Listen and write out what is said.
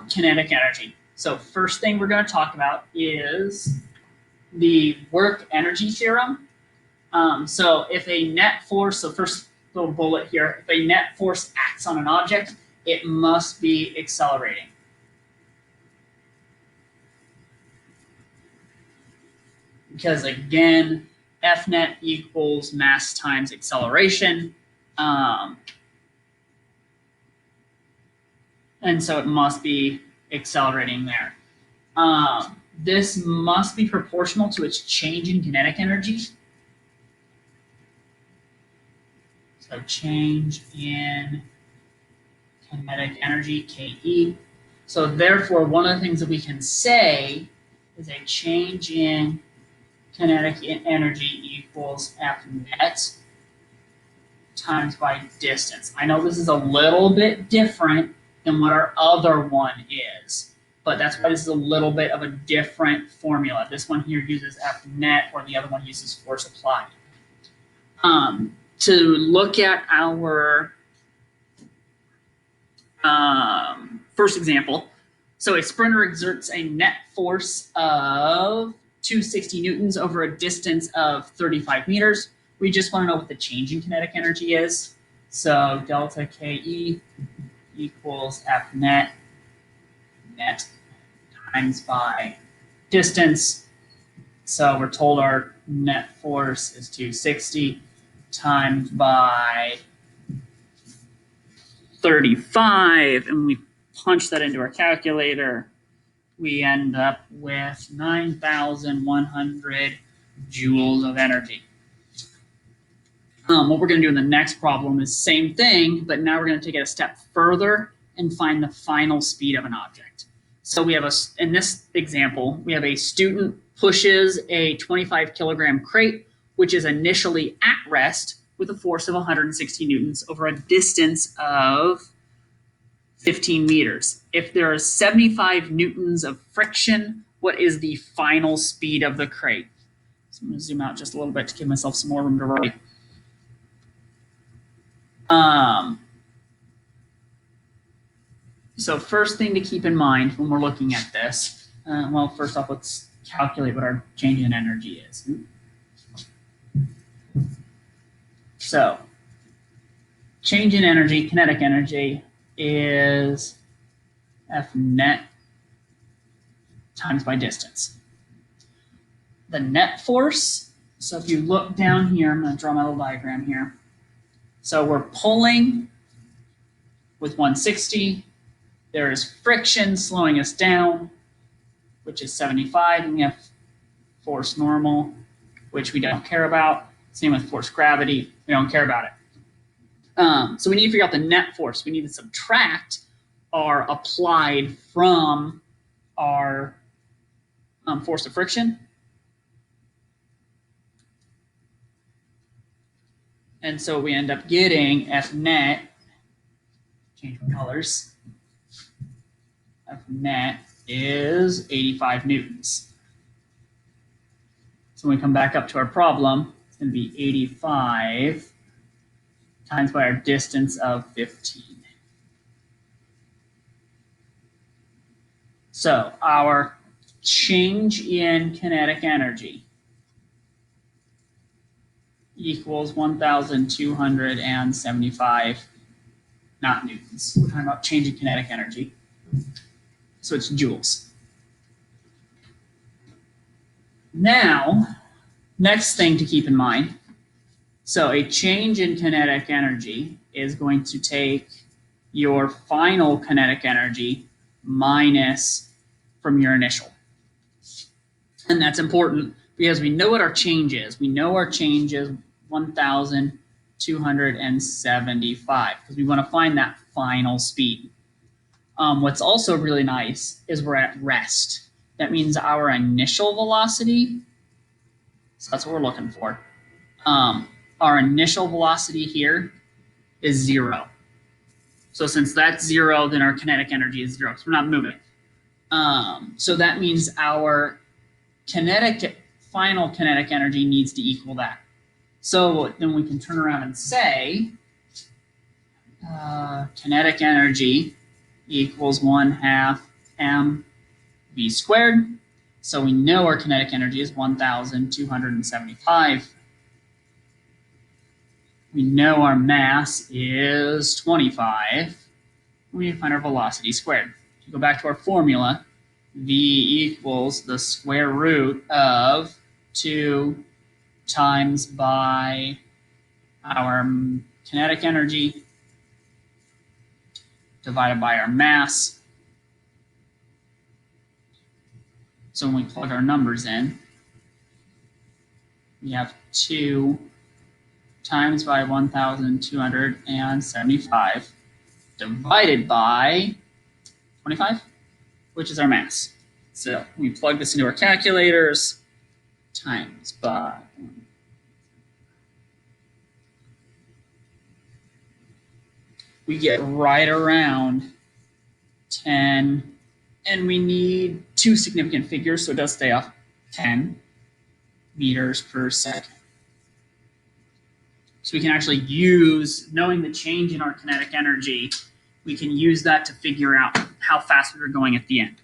kinetic energy. So first thing we're going to talk about is the work energy theorem. So if a net force, so first little bullet here, if a net force acts on an object, it must be accelerating. Because again, F net equals mass times acceleration. And so it must be accelerating there. This must be proportional to its change in kinetic energy. So change in kinetic energy, KE. So therefore, one of the things that we can say is a change in kinetic energy equals F net times by distance. I know this is a little bit different than what our other one is, but that's why this is a little bit of a different formula. This one here uses F net, or the other one uses force applied. To look at our first example, so a sprinter exerts a net force of 260 newtons over a distance of 35 meters. We just want to know what the change in kinetic energy is. So delta KE equals F net times by distance. So we're told our net force is 260 times by 35, and we punch that into our calculator. We end up with 9,100 joules of energy. What we're going to do in the next problem is same thing, but now we're going to take it a step further and find the final speed of an object. So we have in this example, we have a student pushes a 25 kilogram crate, which is initially at rest with a force of 160 newtons over a distance of 15 meters. If there are 75 newtons of friction, what is the final speed of the crate? So I'm going to zoom out just a little bit to give myself some more room to write. So first thing to keep in mind when we're looking at this, well, first off, let's calculate what our change in energy is. So change in energy, kinetic energy, is F net times by distance. The net force, so if you look down here, I'm going to draw my little diagram here. So we're pulling with 160. There is friction slowing us down, which is 75, and we have force normal, which we don't care about. Same with force gravity, we don't care about it. So we need to figure out the net force. We need to subtract our applied from our force of friction. And so we end up getting F net, change my colors, F net is 85 newtons. So when we come back up to our problem, it's going to be 85 times by our distance of 15. So our change in kinetic energy equals 1,275, not newtons. We're talking about change in kinetic energy. So it's joules. Now, next thing to keep in mind, so a change in kinetic energy is going to take your final kinetic energy minus from your initial. And that's important because we know what our change is. We know our change is 1,275 because we want to find that final speed. What's also really nice is we're at rest. That means our initial velocity, so that's what we're looking for. Our initial velocity here is 0. So since that's 0, then our kinetic energy is 0, so we're not moving. So that means our final kinetic energy needs to equal that. So then we can turn around and say kinetic energy equals 1/2 mv squared. So we know our kinetic energy is 1,275. We know our mass is 25. We need to find our velocity squared. If you go back to our formula, v equals the square root of 2 times by our kinetic energy divided by our mass. So when we plug our numbers in, we have 2 times by 1,275 divided by 25, which is our mass. So we plug this into our calculators, times by, we get right around 10, and we need 2 significant figures, so it does stay off, 10 meters per second. So we can actually use, knowing the change in our kinetic energy, we can use that to figure out how fast we were going at the end.